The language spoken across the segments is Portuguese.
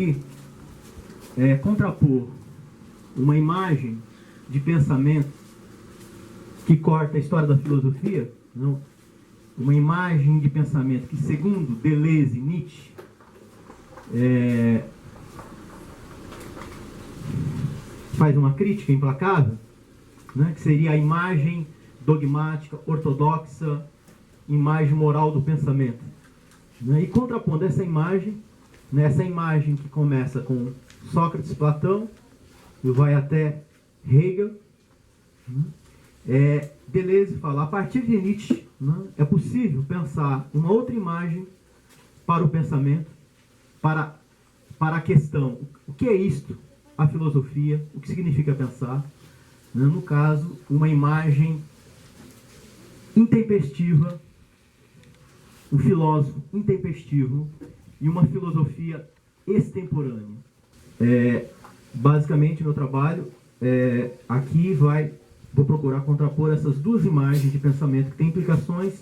aqui é contrapor uma imagem de pensamento que corta a história da filosofia, não, uma imagem de pensamento que, segundo Deleuze e Nietzsche, faz uma crítica implacável, né, que seria a imagem dogmática, ortodoxa, imagem moral do pensamento. Né, e contrapondo essa imagem, né, essa imagem que começa com Sócrates, Platão, e vai até Hegel, né, Deleuze fala, a partir de Nietzsche, né, é possível pensar uma outra imagem para o pensamento, para a questão, o que é isto, a filosofia, o que significa pensar, né, no caso, uma imagem intempestiva, um filósofo intempestivo e uma filosofia extemporânea. Basicamente, meu trabalho aqui vou procurar contrapor essas duas imagens de pensamento que têm implicações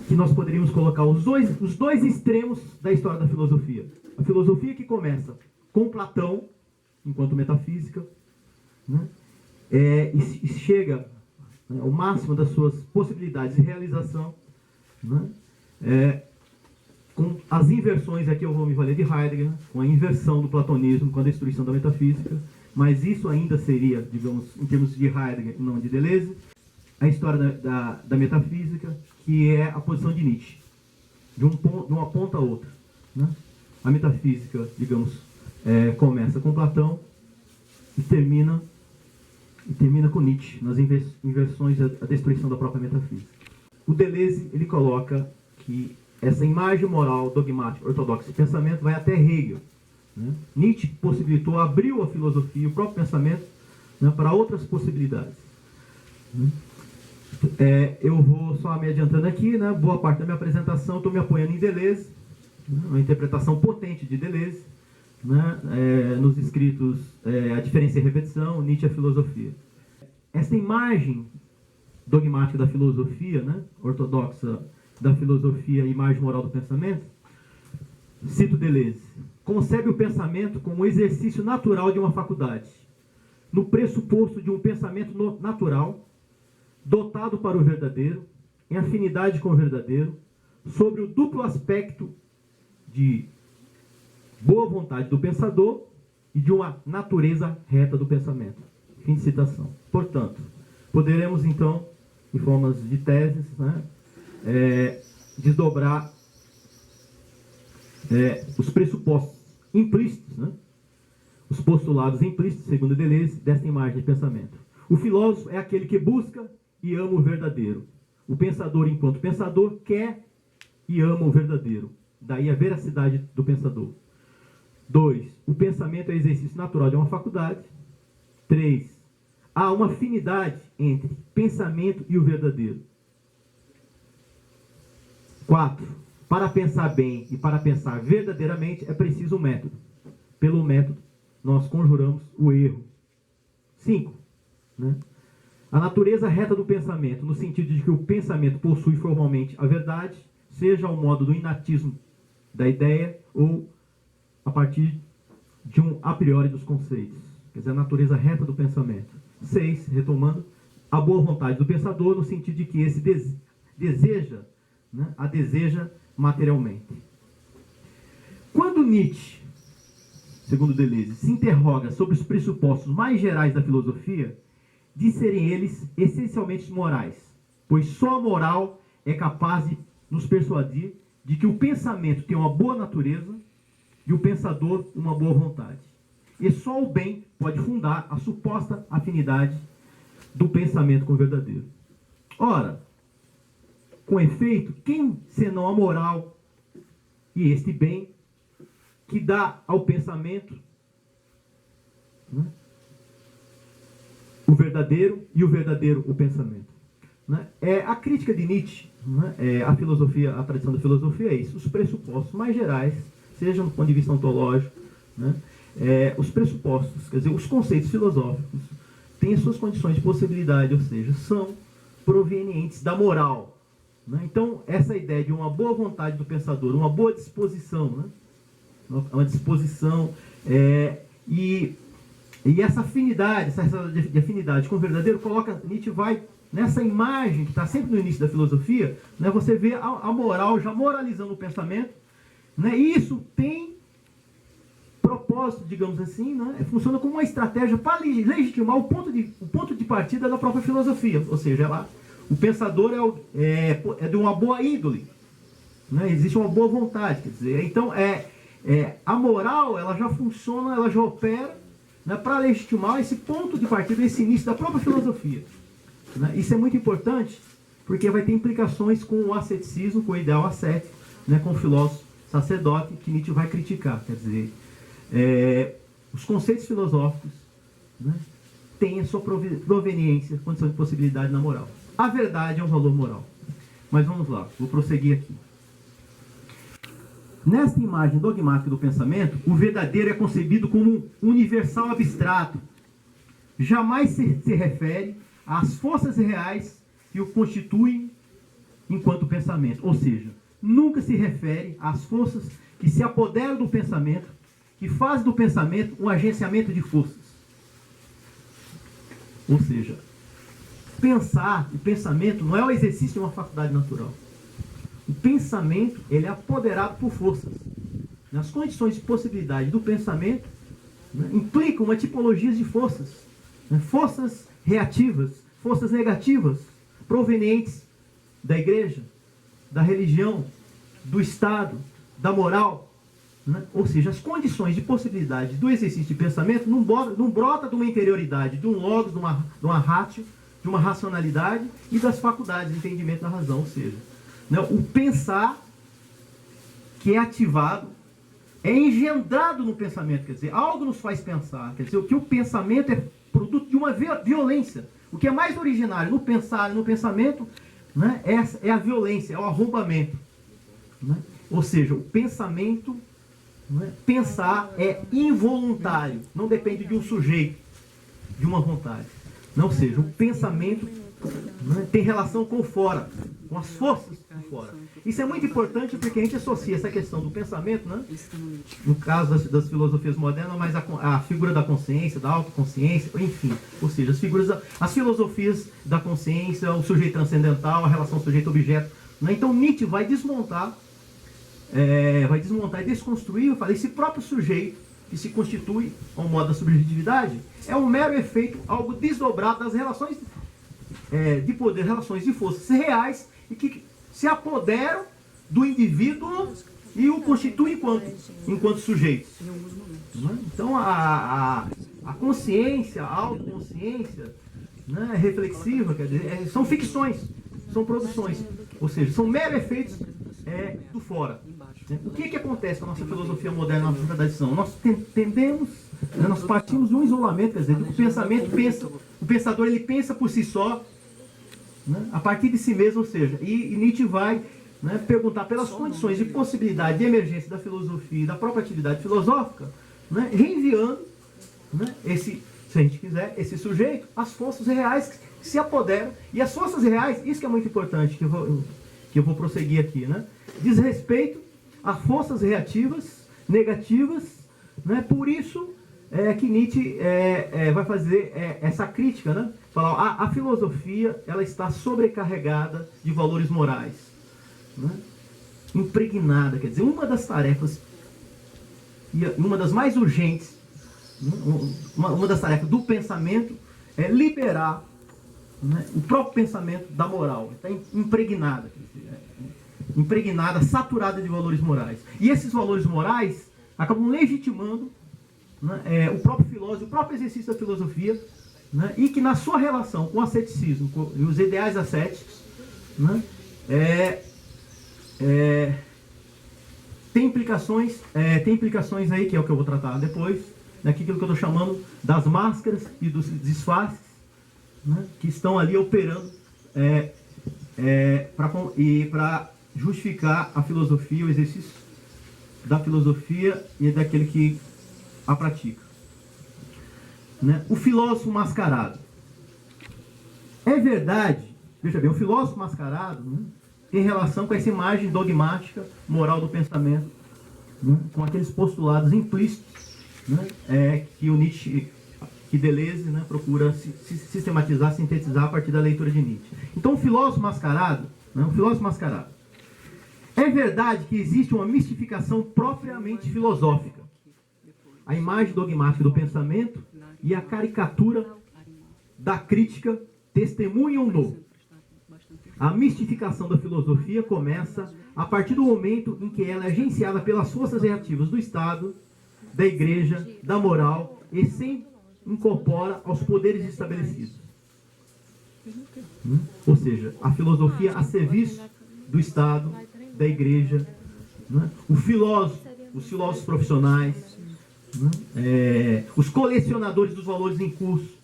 que nós poderíamos colocar os dois extremos da história da filosofia. A filosofia que começa com Platão, enquanto metafísica, né, e chega ao máximo das suas possibilidades de realização, né, com as inversões, aqui eu vou me valer de Heidegger, com a inversão do platonismo, com a destruição da metafísica, mas isso ainda seria, digamos, em termos de Heidegger e não de Deleuze, a história da metafísica, que é a posição de Nietzsche, de uma ponta a outra. Né? A metafísica, digamos, começa com Platão e termina com Nietzsche, nas inversões da destruição da própria metafísica. O Deleuze, ele coloca que essa imagem moral, dogmática, ortodoxa de pensamento vai até Hegel. Né? Nietzsche possibilitou, abriu a filosofia, o próprio pensamento, né, para outras possibilidades. Eu vou só me adiantando aqui, né, boa parte da minha apresentação estou me apoiando em Deleuze, né, uma interpretação potente de Deleuze, né, nos escritos A Diferença e a Repetição, Nietzsche e a Filosofia. Essa imagem dogmática da filosofia, né, ortodoxa da filosofia, imagem moral do pensamento, cito Deleuze, concebe o pensamento como um exercício natural de uma faculdade, no pressuposto de um pensamento natural, dotado para o verdadeiro, em afinidade com o verdadeiro, sobre o duplo aspecto de boa vontade do pensador e de uma natureza reta do pensamento. Fim de citação. Portanto, poderemos então, em formas de teses, né, desdobrar os pressupostos implícitos, né, os postulados implícitos, segundo Deleuze, desta imagem de pensamento. O filósofo é aquele que busca e ama o verdadeiro. O pensador, enquanto pensador, quer e ama o verdadeiro. Daí a veracidade do pensador. 2. O pensamento é exercício natural de uma faculdade. 3. Há uma afinidade entre pensamento e o verdadeiro. 4. Para pensar bem e para pensar verdadeiramente é preciso um método. Pelo método, nós conjuramos o erro. 5. Né? A natureza reta do pensamento, no sentido de que o pensamento possui formalmente a verdade, seja ao modo do inatismo da ideia ou a partir de um a priori dos conceitos. Quer dizer, a natureza reta do pensamento. 6, retomando, a boa vontade do pensador, no sentido de que esse deseja, né, a deseja materialmente. Quando Nietzsche, segundo Deleuze, se interroga sobre os pressupostos mais gerais da filosofia, de serem eles essencialmente morais, pois só a moral é capaz de nos persuadir de que o pensamento tem uma boa natureza e o pensador uma boa vontade. E só o bem pode fundar a suposta afinidade do pensamento com o verdadeiro. Ora, com efeito, quem senão a moral e este bem que dá ao pensamento, né, o verdadeiro e o verdadeiro o pensamento? Né? A crítica de Nietzsche, né, a filosofia, a tradição da filosofia é isso, os pressupostos mais gerais, seja do ponto de vista ontológico, né, os pressupostos, quer dizer, os conceitos filosóficos, têm as suas condições de possibilidade, ou seja, são provenientes da moral. Né? Então, essa ideia de uma boa vontade do pensador, uma boa disposição, né, uma disposição, e essa afinidade, essa de afinidade com o verdadeiro, Nietzsche vai nessa imagem que está sempre no início da filosofia, né, você vê a moral já moralizando o pensamento, né, e isso tem propósito, digamos assim, né, funciona como uma estratégia para legitimar o ponto de partida da própria filosofia, ou seja, o pensador é de uma boa índole, né, existe uma boa vontade, quer dizer, então a moral ela já funciona, ela já opera, né, para legitimar esse ponto de partida, esse início da própria filosofia. Né? Isso é muito importante, porque vai ter implicações com o asceticismo, com o ideal ascético, né, com o filósofo sacerdote, que Nietzsche vai criticar. Quer dizer, os conceitos filosóficos, né, têm a sua proveniência, condição de possibilidade na moral. A verdade é um valor moral. Mas vamos lá, vou prosseguir aqui. Nesta imagem dogmática do pensamento, o verdadeiro é concebido como um universal abstrato. Jamais se refere às forças reais que o constituem enquanto pensamento. Ou seja, nunca se refere às forças que se apoderam do pensamento, que fazem do pensamento um agenciamento de forças. Ou seja, o pensamento não é o exercício de uma faculdade natural. O pensamento, ele é apoderado por forças. As condições de possibilidade do pensamento, né, implicam uma tipologia de forças. Né, forças reativas, forças negativas, provenientes da igreja, da religião, do Estado, da moral. Né? Ou seja, as condições de possibilidade do exercício de pensamento não brota de uma interioridade, de um logos, de uma ratio, de uma racionalidade e das faculdades de entendimento da razão. Ou seja, o pensar que é ativado é engendrado no pensamento, quer dizer, algo nos faz pensar, quer dizer, o que o pensamento é produto de uma violência. O que é mais originário no pensar e no pensamento, né, é a violência, é o arrombamento. Né? Ou seja, o pensamento, né, pensar é involuntário, não depende de um sujeito, de uma vontade. Não, ou seja, o pensamento, né, tem relação com o fora, com as forças de fora. Isso é muito importante porque a gente associa essa questão do pensamento, né, no caso das filosofias modernas, mas a figura da consciência, da autoconsciência, enfim. Ou seja, as filosofias da consciência, o sujeito transcendental, a relação sujeito-objeto. Né? Então Nietzsche vai desmontar e desconstruir, eu falei, esse próprio sujeito que se constitui ao modo da subjetividade é um mero efeito, algo desdobrado das relações de poder, relações de forças reais e que se apoderam do indivíduo e o constituem enquanto sujeito. Né? Então a consciência, a autoconsciência, né, reflexiva, quer dizer, são ficções, são produções, ou seja, são mero efeitos do fora. O que acontece com a nossa filosofia moderna, na nossa tradição? Nós tendemos, nós partimos de um isolamento, quer dizer, o pensamento o pensador ele pensa por si só, né, a partir de si mesmo, ou seja, e Nietzsche vai, né, perguntar pelas condições de possibilidade de emergência da filosofia e da própria atividade filosófica, né, reenviando, né, se a gente quiser, esse sujeito, as forças reais que se apoderam, e as forças reais, isso que é muito importante, que eu vou prosseguir aqui, né, diz respeito a forças reativas, negativas, né, por isso que Nietzsche vai fazer essa crítica, né? Falar, a filosofia ela está sobrecarregada de valores morais, né? Impregnada, quer dizer, uma das tarefas, e uma das mais urgentes, né? uma das tarefas do pensamento é liberar, né, o próprio pensamento da moral. Está impregnada, quer dizer, impregnada, saturada de valores morais. E esses valores morais acabam legitimando, né, o próprio filósofo, o próprio exercício da filosofia, né, e que na sua relação com o asceticismo e os ideais ascéticos, né, tem implicações aí, que é o que eu vou tratar depois, daquilo que eu estou chamando das máscaras e dos disfarces, né, que estão ali operando para justificar a filosofia, o exercício da filosofia e daquele que a pratica. Né? O filósofo mascarado. É verdade, veja bem, o filósofo mascarado, né, tem relação com essa imagem dogmática, moral do pensamento, né, com aqueles postulados implícitos, né, que o Nietzsche, que Deleuze, né, procura sistematizar, sintetizar a partir da leitura de Nietzsche. Então, o filósofo mascarado, né, é verdade que existe uma mistificação propriamente filosófica, a imagem dogmática do pensamento e a caricatura da crítica testemunham-no. A mistificação da filosofia começa a partir do momento em que ela é agenciada pelas forças reativas do Estado, da Igreja, da moral e se incorpora aos poderes estabelecidos. Ou seja, a filosofia a serviço do Estado, da Igreja, né? Os filósofos profissionais, né? Os colecionadores dos valores em curso,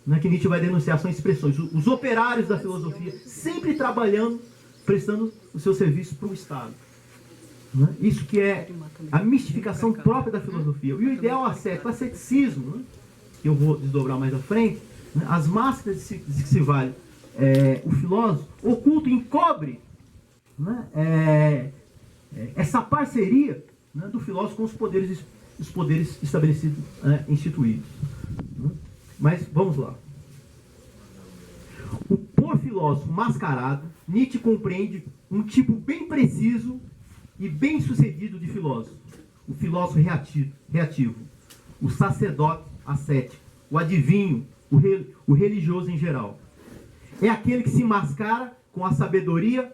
né? Que Nietzsche vai denunciar são expressões. Os operários da filosofia sempre trabalhando, prestando o seu serviço para o Estado. Né? Isso que é a mistificação própria da filosofia. E o ideal ascético, o asceticismo, né? Que eu vou desdobrar mais à frente, né? As máscaras de que se vale o filósofo, oculto, encobre, né? Essa parceria, né, do filósofo com os poderes estabelecidos, instituídos. Né? Mas vamos lá. Por filósofo mascarado, Nietzsche compreende um tipo bem preciso e bem sucedido de filósofo. O filósofo reativo, o sacerdote ascético, o adivinho, o religioso em geral. É aquele que se mascara com a sabedoria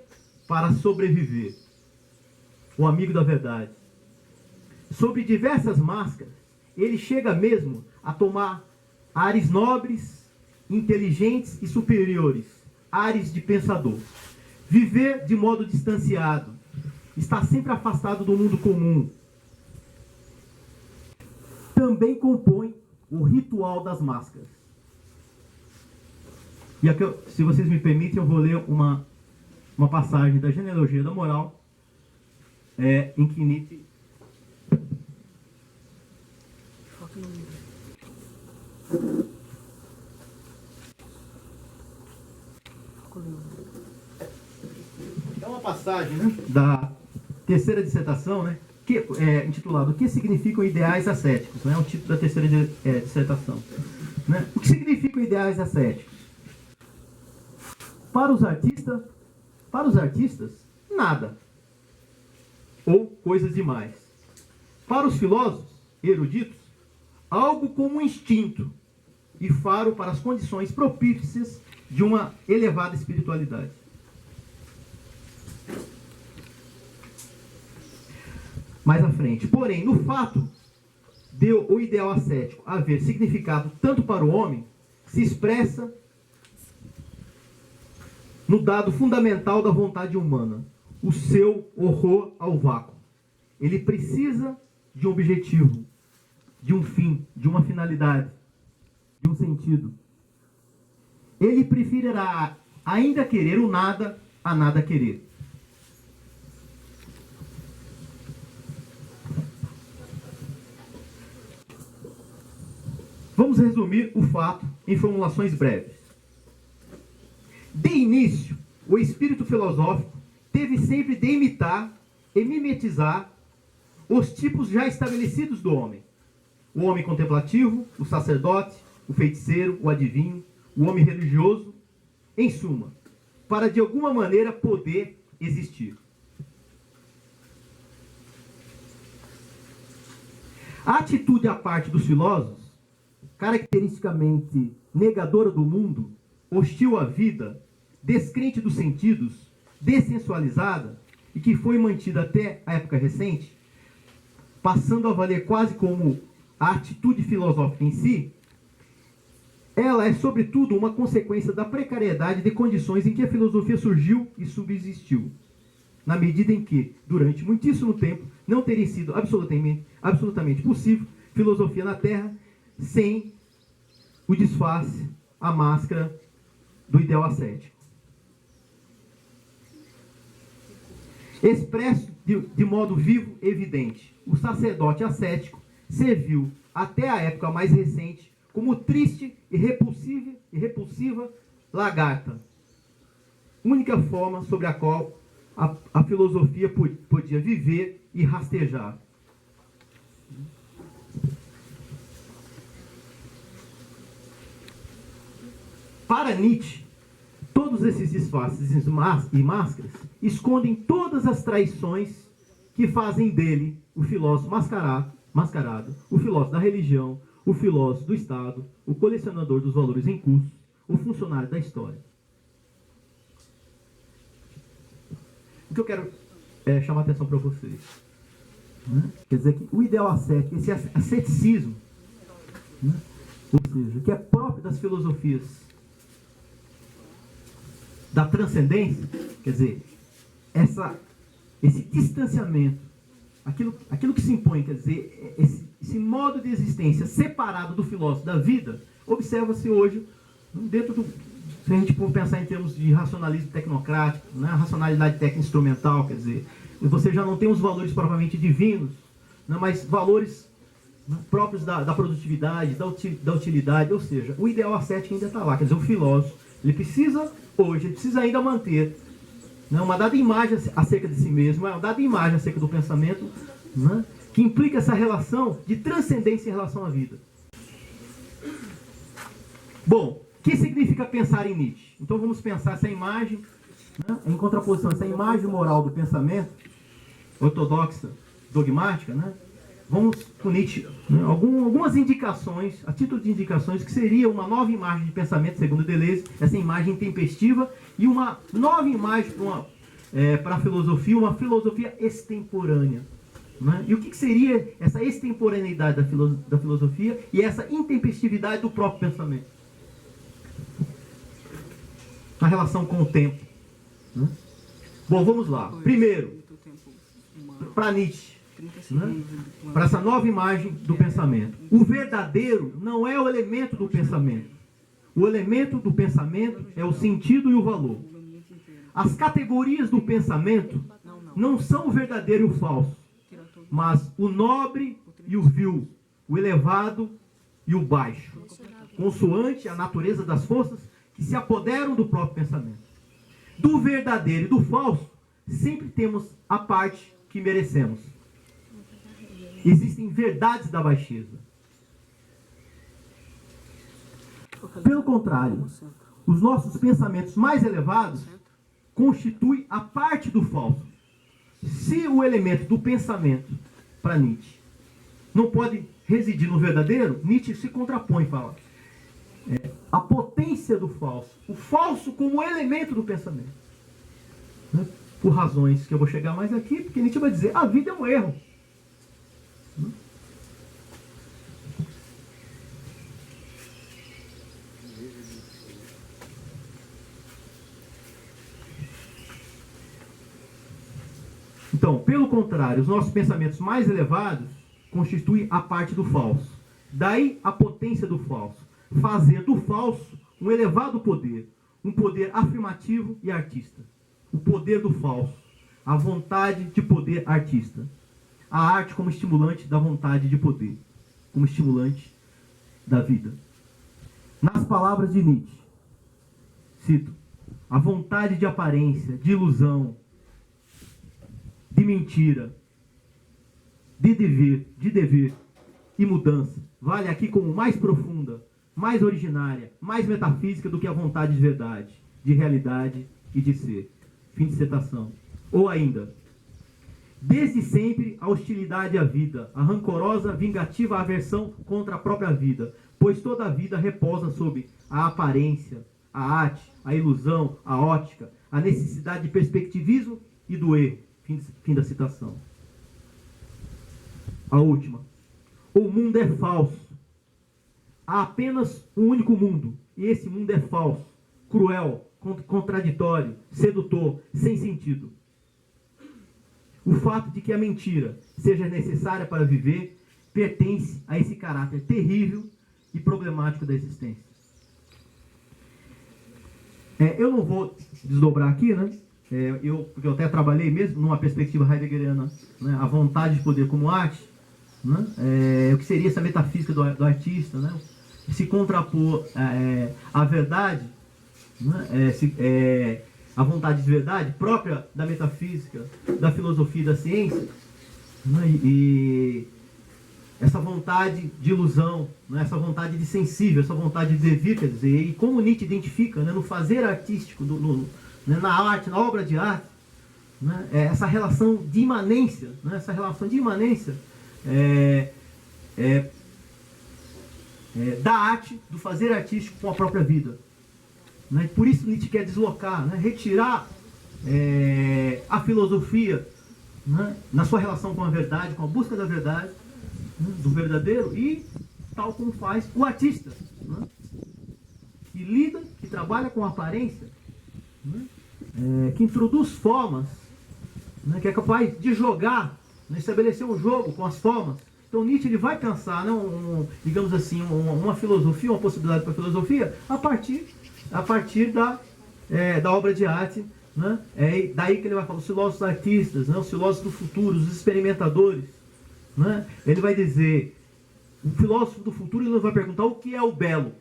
para sobreviver. O amigo da verdade. Sob diversas máscaras, ele chega mesmo a tomar ares nobres, inteligentes e superiores, ares de pensador. Viver de modo distanciado, estar sempre afastado do mundo comum. Também compõe o ritual das máscaras. E aqui, se vocês me permitem, eu vou ler uma passagem da Genealogia da Moral, em que Nietzsche é uma passagem, né, da terceira dissertação, né, que é intitulado O que significam ideais ascéticos, né, é o título da terceira dissertação. Né? O que significam ideais ascéticos? Para os artistas, nada. Ou coisas demais. Para os filósofos eruditos, algo como um instinto e faro para as condições propícias de uma elevada espiritualidade. Mais à frente. Porém, no fato de o ideal ascético haver significado tanto para o homem, se expressa no dado fundamental da vontade humana, o seu horror ao vácuo. Ele precisa de um objetivo, de um fim, de uma finalidade, de um sentido. Ele preferirá ainda querer o nada a nada querer. Vamos resumir o fato em formulações breves. De início, o espírito filosófico teve sempre de imitar e mimetizar os tipos já estabelecidos do homem. O homem contemplativo, o sacerdote, o feiticeiro, o adivinho, o homem religioso, em suma, para de alguma maneira poder existir. A atitude à parte dos filósofos, caracteristicamente negadora do mundo, hostil à vida, descrente dos sentidos, dessensualizada, e que foi mantida até a época recente, passando a valer quase como a atitude filosófica em si, ela é, sobretudo, uma consequência da precariedade de condições em que a filosofia surgiu e subsistiu, na medida em que, durante muitíssimo tempo, não teria sido absolutamente possível filosofia na Terra sem o disfarce, a máscara do ideal ascético. Expresso de modo vivo e evidente, o sacerdote ascético serviu, até a época mais recente, como triste e repulsiva lagarta, única forma sobre a qual a filosofia podia viver e rastejar. Para Nietzsche, todos esses disfarces e máscaras escondem todas as traições que fazem dele o filósofo mascarado, o filósofo da religião, o filósofo do Estado, o colecionador dos valores em curso, o funcionário da história. O que eu quero chamar a atenção para vocês, né? Quer dizer que o ideal ascético, esse asceticismo, né? Ou seja, que é próprio das filosofias da transcendência, quer dizer, esse distanciamento, aquilo que se impõe, quer dizer, esse modo de existência separado do filósofo da vida, observa-se hoje dentro do, se a gente for pensar em termos de racionalismo tecnocrático, né, racionalidade técnico-instrumental, quer dizer, você já não tem os valores propriamente divinos, né, mas valores, né, próprios da produtividade, da utilidade, ou seja, o ideal ascético ainda está lá, quer dizer, o filósofo, ele precisa ainda manter, né, uma dada imagem acerca de si mesmo, uma dada imagem acerca do pensamento, né, que implica essa relação de transcendência em relação à vida. Bom, o que significa pensar em Nietzsche? Então vamos pensar essa imagem, né, em contraposição, essa imagem moral do pensamento, ortodoxa, dogmática, né? Vamos com Nietzsche, né, algumas indicações, a título de indicações, que seria uma nova imagem de pensamento, segundo Deleuze, essa imagem intempestiva, e uma nova imagem para a filosofia, uma filosofia extemporânea. Né? E o que seria essa extemporaneidade da filosofia e essa intempestividade do próprio pensamento? Na relação com o tempo. Né? Bom, vamos lá. Primeiro, para Nietzsche, né? Para essa nova imagem do pensamento. O verdadeiro não é o elemento do pensamento. O elemento do pensamento é o sentido e o valor. As categorias do pensamento não são o verdadeiro e o falso, mas o nobre e o vil, o elevado e o baixo, consoante a natureza das forças que se apoderam do próprio pensamento. Do verdadeiro e do falso, sempre temos a parte que merecemos. Existem verdades da baixeza. Pelo contrário, os nossos pensamentos mais elevados constituem a parte do falso. Se o elemento do pensamento, para Nietzsche, não pode residir no verdadeiro, Nietzsche se contrapõe e fala a potência do falso, o falso como elemento do pensamento. Né? Por razões que eu vou chegar mais aqui, porque Nietzsche vai dizer, a vida é um erro. Então, pelo contrário, os nossos pensamentos mais elevados constituem a parte do falso. Daí a potência do falso. Fazer do falso um elevado poder, um poder afirmativo e artista. O poder do falso, a vontade de poder artista. A arte como estimulante da vontade de poder, como estimulante da vida. Nas palavras de Nietzsche, cito, a vontade de aparência, de ilusão, de mentira, de dever e mudança, vale aqui como mais profunda, mais originária, mais metafísica do que a vontade de verdade, de realidade e de ser. Fim de citação. Ou ainda, desde sempre a hostilidade à vida, a rancorosa, vingativa aversão contra a própria vida, pois toda a vida repousa sobre a aparência, a arte, a ilusão, a ótica, a necessidade de perspectivismo e do erro. Fim da citação. A última. O mundo é falso. Há apenas um único mundo, e esse mundo é falso, cruel, contraditório, sedutor, sem sentido. O fato de que a mentira seja necessária para viver pertence a esse caráter terrível e problemático da existência. Eu não vou desdobrar aqui, né? Porque eu até trabalhei mesmo numa perspectiva heideggeriana, né? A vontade de poder como arte, né? O que seria essa metafísica do artista, né? Se contrapor à verdade, né? A vontade de verdade própria da metafísica, da filosofia e da ciência, né? E essa vontade de ilusão, né? Essa vontade de sensível, essa vontade de devir, quer dizer, e como Nietzsche identifica, né, no fazer artístico, né, na arte, na obra de arte, né, essa relação de imanência, né, essa relação de imanência da arte, do fazer artístico com a própria vida. Né? Por isso Nietzsche quer deslocar, né, retirar a filosofia, né, na sua relação com a verdade, com a busca da verdade, né, do verdadeiro, e tal como faz o artista, né, que lida, que trabalha com aparência, né, que introduz formas, né, que é capaz de jogar, né, estabelecer um jogo com as formas. Então Nietzsche ele vai pensar, né, digamos assim, uma filosofia, uma possibilidade para a filosofia a partir da obra de arte, né? É daí que ele vai falar os filósofos artistas, né, os filósofos do futuro, os experimentadores, né? Ele vai dizer, o filósofo do futuro ele vai perguntar o que é o belo.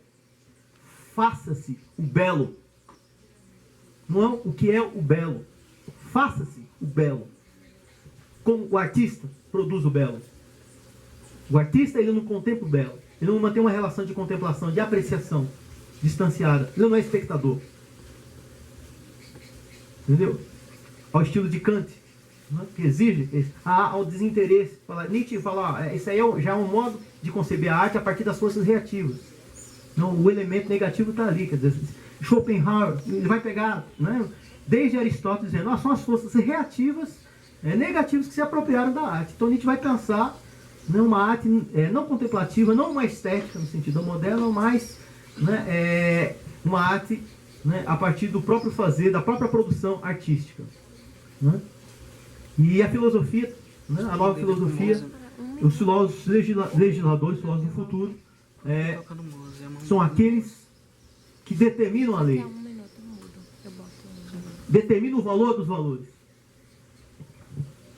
Faça-se o belo. Não o que é o belo. Faça-se o belo. Como o artista produz o belo. O artista ele não contempla o belo. Ele não mantém uma relação de contemplação, de apreciação distanciada. Ele não é espectador. Entendeu? Ao estilo de Kant, né? Que exige ao desinteresse. Nietzsche fala, isso aí já é um modo de conceber a arte a partir das forças reativas. Então, o elemento negativo está ali. Quer dizer, Schopenhauer ele vai pegar, né, desde Aristóteles dizendo, são as forças reativas, negativas que se apropriaram da arte. Então Nietzsche vai pensar, né, uma arte não contemplativa, não uma estética no sentido moderno, mas, né, uma arte, né, a partir do próprio fazer, da própria produção artística. Né? E a filosofia, né, a nova filosofia, os filósofos legisladores, os filósofos do futuro, são aqueles que determinam a lei, determinam o valor dos valores.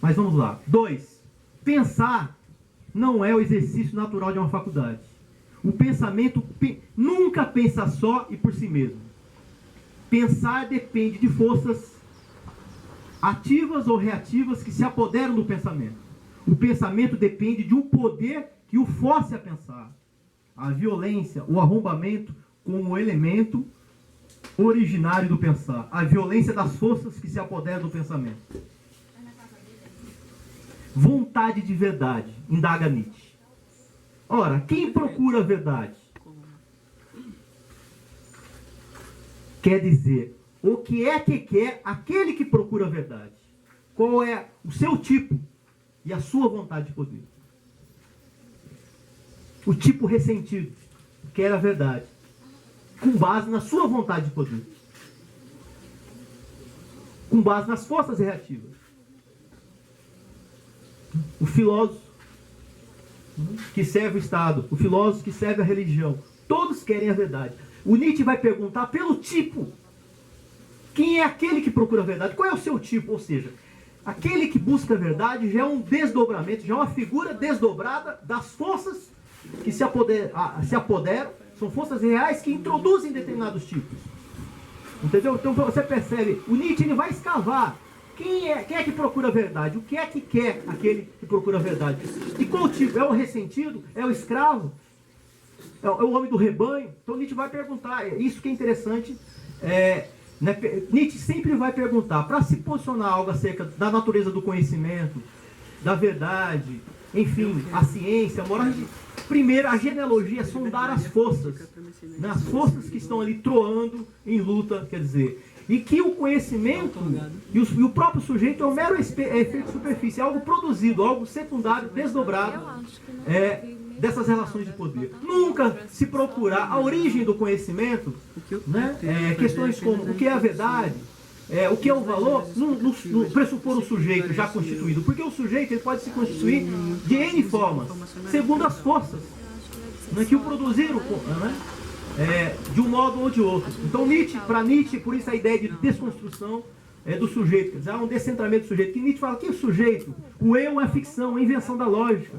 Mas vamos lá. 2. Pensar não é o exercício natural de uma faculdade. O pensamento nunca pensa só e por si mesmo. Pensar depende de forças ativas ou reativas que se apoderam do pensamento. O pensamento depende de um poder que o force a pensar. A violência, o arrombamento como elemento originário do pensar. A violência das forças que se apoderam do pensamento. Vontade de verdade, indaga Nietzsche. Ora, quem procura a verdade? Quer dizer, o que é que quer aquele que procura a verdade? Qual é o seu tipo e a sua vontade de poder? O tipo ressentido quer a verdade, com base na sua vontade de poder, com base nas forças reativas. O filósofo que serve o Estado, o filósofo que serve a religião, todos querem a verdade. O Nietzsche vai perguntar pelo tipo. Quem é aquele que procura a verdade? Qual é o seu tipo? Ou seja, aquele que busca a verdade já é um desdobramento, já é uma figura desdobrada das forças que se apoderam, são forças reais que introduzem determinados tipos. Entendeu? Então você percebe, o Nietzsche ele vai escavar. Quem é que procura a verdade? O que é que quer aquele que procura a verdade? E qual tipo? É o ressentido? É o escravo? É o homem do rebanho? Então Nietzsche vai perguntar, isso que é interessante, né? Nietzsche sempre vai perguntar, para se posicionar algo acerca da natureza do conhecimento, da verdade, enfim, a ciência, a moral. Primeiro, a genealogia é sondar as forças, né? As forças que estão ali troando em luta, quer dizer, e que o conhecimento e o próprio sujeito é um mero efeito de superfície, é algo produzido, algo secundário, desdobrado dessas relações de poder. Nunca se procurar a origem do conhecimento, né? Questões como o que é a verdade, o que é o valor, não pressupor um sujeito já constituído, porque o sujeito ele pode se constituir de N formas, segundo as forças, né, que o produziram, né, de um modo ou de outro. Então para Nietzsche, por isso a ideia de desconstrução do sujeito, quer dizer, há um descentramento do sujeito, que Nietzsche fala que é o sujeito, o eu é a ficção, a invenção da lógica,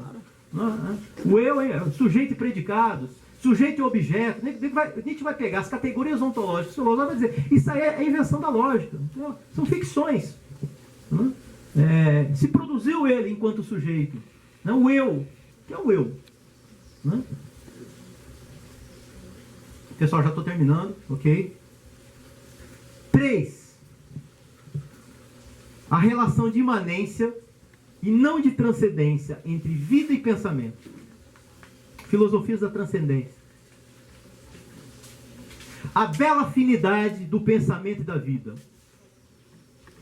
né? O eu é sujeito e predicados, sujeito e objeto. Nietzsche vai pegar as categorias ontológicas, o filósofo vai dizer, isso aí é a invenção da lógica, então, são ficções, né? Se produziu ele enquanto sujeito, né? O eu, que é o eu. Né? Pessoal, já estou terminando, ok? 3. A relação de imanência e não de transcendência entre vida e pensamento. Filosofias da transcendência. A bela afinidade do pensamento e da vida.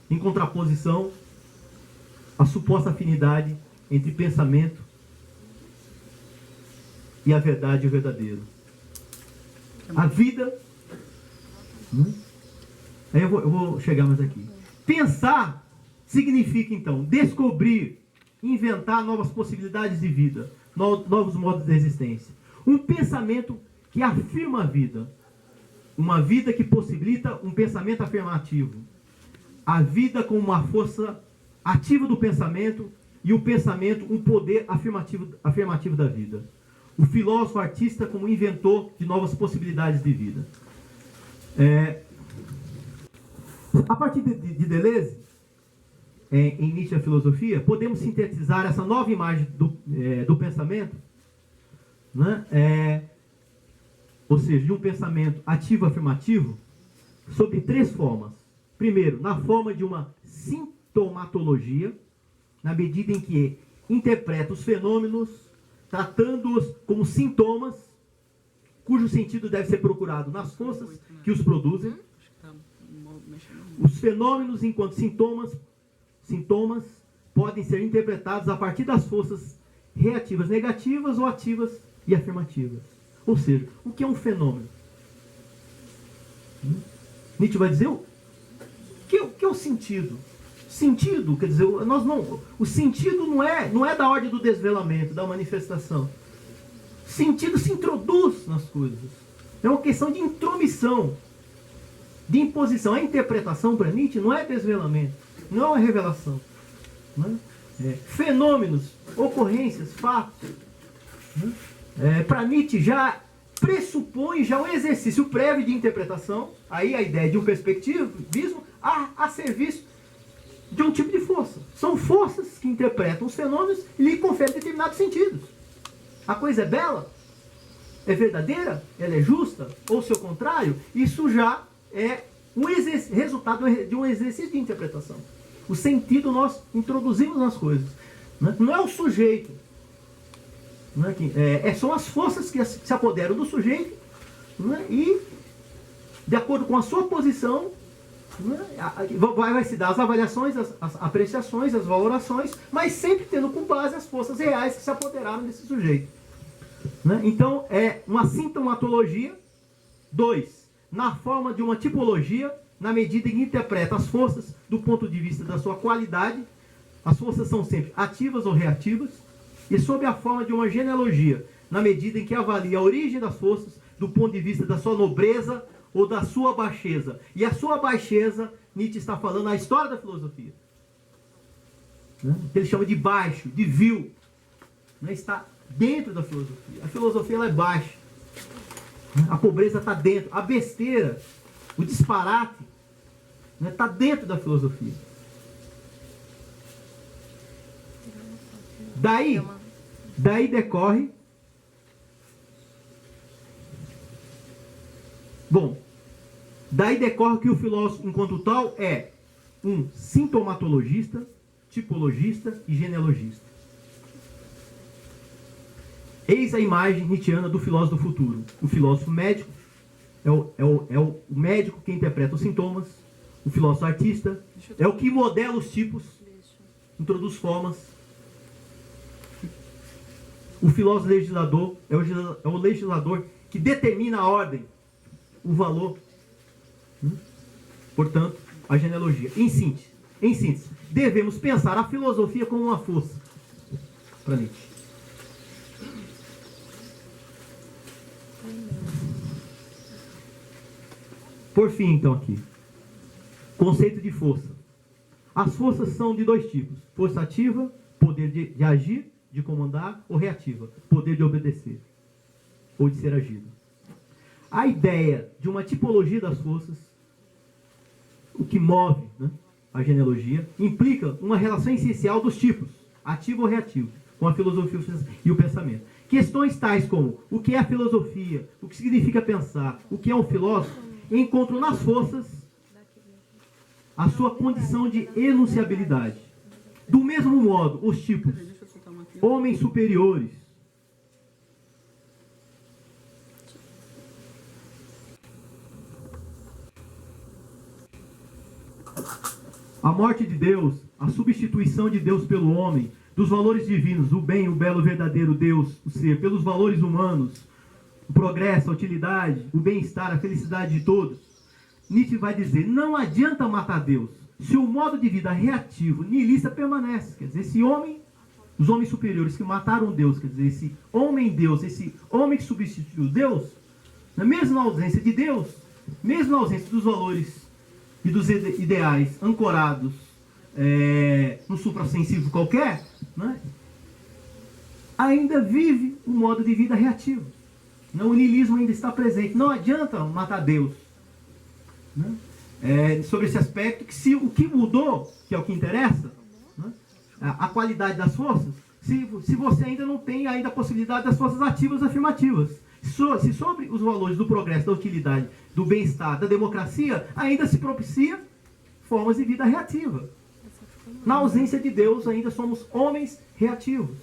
Em contraposição à suposta afinidade entre pensamento e a verdade e o verdadeiro. A vida... Aí eu vou chegar mais aqui. Pensar significa, então, descobrir, inventar novas possibilidades de vida, novos modos de existência. Um pensamento que afirma a vida. Uma vida que possibilita um pensamento afirmativo. A vida como uma força ativa do pensamento e o pensamento um poder afirmativo da vida. O filósofo artista como inventor de novas possibilidades de vida. A partir de Deleuze, em Nietzsche a filosofia, podemos sintetizar essa nova imagem do pensamento, né? Ou seja, de um pensamento ativo-afirmativo, sob 3 formas. Primeiro, na forma de uma sintomatologia, na medida em que interpreta os fenômenos, tratando-os como sintomas, cujo sentido deve ser procurado nas forças que os produzem. Os fenômenos, enquanto sintomas podem ser interpretados a partir das forças reativas negativas ou ativas e afirmativas. Ou seja, o que é um fenômeno? Nietzsche vai dizer o que é o sentido. Sentido, quer dizer, o sentido não é da ordem do desvelamento, da manifestação. Sentido se introduz nas coisas. É uma questão de intromissão, de imposição. A interpretação para Nietzsche não é desvelamento, não é uma revelação. Fenômenos, ocorrências, fatos. Para Nietzsche já pressupõe um exercício prévio de interpretação, aí a ideia de um perspectivismo a serviço de um tipo de força. São forças que interpretam os fenômenos e lhe conferem determinados sentidos. A coisa é bela? É verdadeira? Ela é justa? Ou seu contrário? Isso já é resultado de um exercício de interpretação. O sentido nós introduzimos nas coisas. Não é o sujeito. São as forças que se apoderam do sujeito, e, de acordo com a sua posição, vai se dar as avaliações, as apreciações, as valorações, mas sempre tendo como base as forças reais que se apoderaram desse sujeito. Então, é uma sintomatologia. 2. Na forma de uma tipologia, na medida em que interpreta as forças do ponto de vista da sua qualidade. As forças são sempre ativas ou reativas. E sob a forma de uma genealogia, na medida em que avalia a origem das forças do ponto de vista da sua nobreza ou da sua baixeza. E a sua baixeza, Nietzsche está falando na história da filosofia. Que ele chama de baixo, de vil. Está dentro da filosofia. A filosofia ela é baixa. A pobreza está dentro. A besteira, o disparate, está dentro da filosofia. Daí decorre... Daí decorre que o filósofo, enquanto tal, é um sintomatologista, tipologista e genealogista. Eis a imagem nietzschiana do filósofo do futuro. O filósofo médico é o médico que interpreta os sintomas. O filósofo artista é o que modela os tipos, introduz formas. O filósofo legislador é o legislador que determina a ordem, o valor. Portanto, a genealogia. Em síntese, devemos pensar a filosofia como uma força para Nietzsche. Por fim, então, aqui. Conceito de força. As forças são de 2 tipos. Força ativa, poder de agir, de comandar, ou reativa, poder de obedecer, ou de ser agido. A ideia de uma tipologia das forças, o que move a genealogia, implica uma relação essencial dos tipos, ativo ou reativo. com a filosofia e o pensamento. Questões tais como o que é a filosofia, o que significa pensar, o que é um filósofo, encontram nas forças a sua condição de enunciabilidade. Do mesmo modo, os tipos homens superiores, a morte de Deus, a substituição de Deus pelo homem, dos valores divinos, o bem, o belo, o verdadeiro Deus, o ser, pelos valores humanos, o progresso, a utilidade, o bem-estar, a felicidade de todos, Nietzsche vai dizer, não adianta matar Deus, se o modo de vida reativo, nihilista permanece. Quer dizer, esse homem, os homens superiores que mataram Deus, quer dizer, esse homem-deus, esse homem que substituiu Deus, mesmo na ausência de Deus, mesmo na ausência dos valores e dos ideais ancorados no suprassensível qualquer, né, ainda vive um modo de vida reativo. O niilismo ainda está presente. Não adianta matar Deus. Né? Sobre esse aspecto, que se o que mudou, que é o que interessa, né, a qualidade das forças, se você ainda não tem ainda a possibilidade das forças ativas afirmativas. Se sobre os valores do progresso, da utilidade, do bem-estar, da democracia, ainda se propicia formas de vida reativa. Na ausência de Deus, ainda somos homens reativos.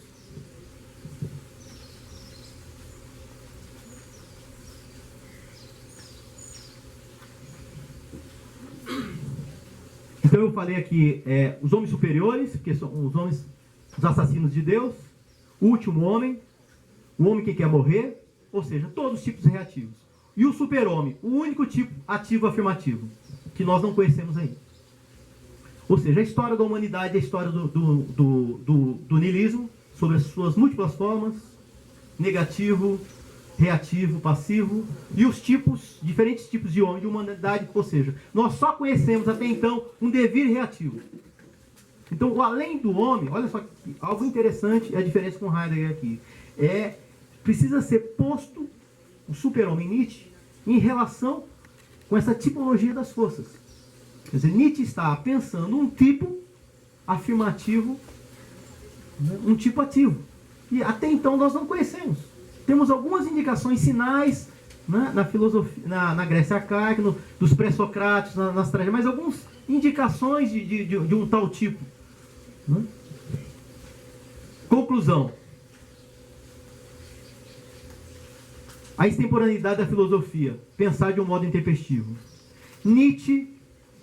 Então eu falei aqui, os homens superiores, que são os assassinos de Deus, o último homem, o homem que quer morrer, ou seja, todos os tipos reativos. E o super-homem, o único tipo ativo afirmativo, que nós não conhecemos ainda. Ou seja, a história da humanidade é a história do niilismo, sobre as suas múltiplas formas, negativo, reativo, passivo, e os diferentes tipos de homem, de humanidade, ou seja, nós só conhecemos até então um devir reativo. Então, o além do homem, olha só, algo interessante é a diferença com Heidegger aqui, precisa ser posto o super-homem Nietzsche em relação com essa tipologia das forças. Quer dizer, Nietzsche está pensando um tipo afirmativo, um tipo ativo. E até então nós não conhecemos. Temos algumas indicações, sinais, né, na filosofia, na Grécia arcaica, dos pré-socráticos, nas tragédias, mas algumas indicações de um tal tipo. Né? Conclusão. A extemporaneidade da filosofia, pensar de um modo intempestivo. Nietzsche,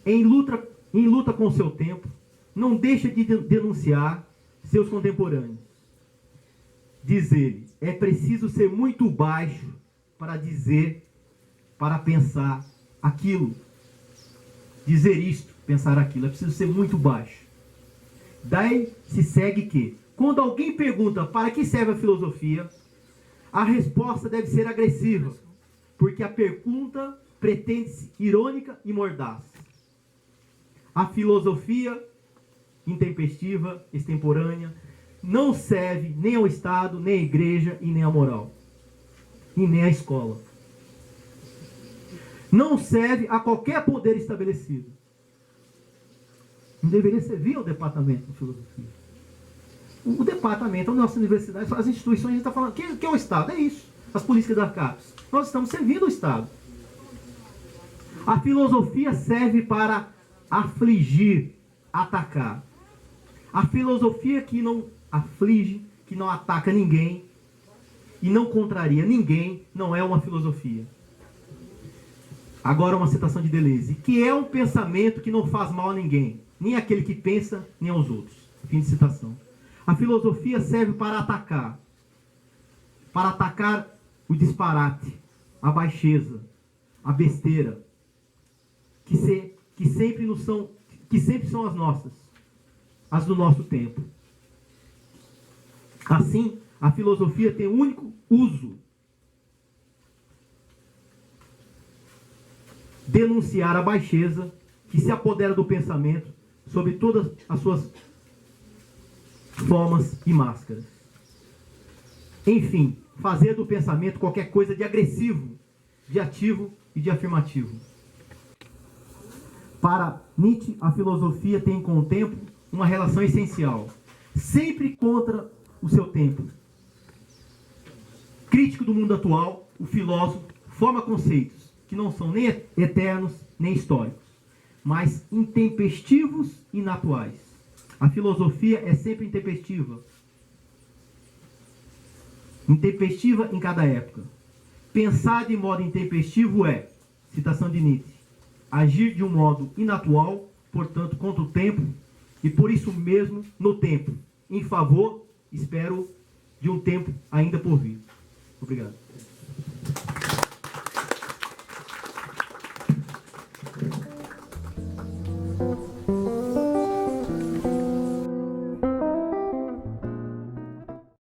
em luta com o seu tempo, não deixa de denunciar seus contemporâneos. Diz ele, é preciso ser muito baixo para dizer, para pensar aquilo. Dizer isto, pensar aquilo, é preciso ser muito baixo. Daí se segue que, quando alguém pergunta para que serve a filosofia, a resposta deve ser agressiva, porque a pergunta pretende-se irônica e mordaz. A filosofia intempestiva, extemporânea, não serve nem ao Estado, nem à igreja e nem à moral. E nem à escola. Não serve a qualquer poder estabelecido. Não deveria servir ao departamento de filosofia. O departamento, a nossa universidade, as instituições, a gente está falando, o que é o Estado? É isso. As políticas da CAPES. Nós estamos servindo o Estado. A filosofia serve para afligir, atacar. A filosofia que não aflige, que não ataca ninguém e não contraria ninguém, não é uma filosofia. Agora uma citação de Deleuze, que é um pensamento que não faz mal a ninguém, nem aquele que pensa, nem aos outros. Fim de citação. A filosofia serve para atacar o disparate, a baixeza, a besteira, que sempre são as nossas, as do nosso tempo. Assim, a filosofia tem um único uso: denunciar a baixeza que se apodera do pensamento sob todas as suas formas e máscaras. Enfim, fazer do pensamento qualquer coisa de agressivo, de ativo e de afirmativo. Para Nietzsche, a filosofia tem com o tempo uma relação essencial, sempre contra o seu tempo. Crítico do mundo atual, o filósofo forma conceitos que não são nem eternos nem históricos, mas intempestivos e inatuais. A filosofia é sempre intempestiva. Intempestiva em cada época. Pensar de modo intempestivo é, citação de Nietzsche, agir de um modo inatual, portanto, contra o tempo, e por isso mesmo, no tempo, em favor, espero, de um tempo ainda por vir. Obrigado.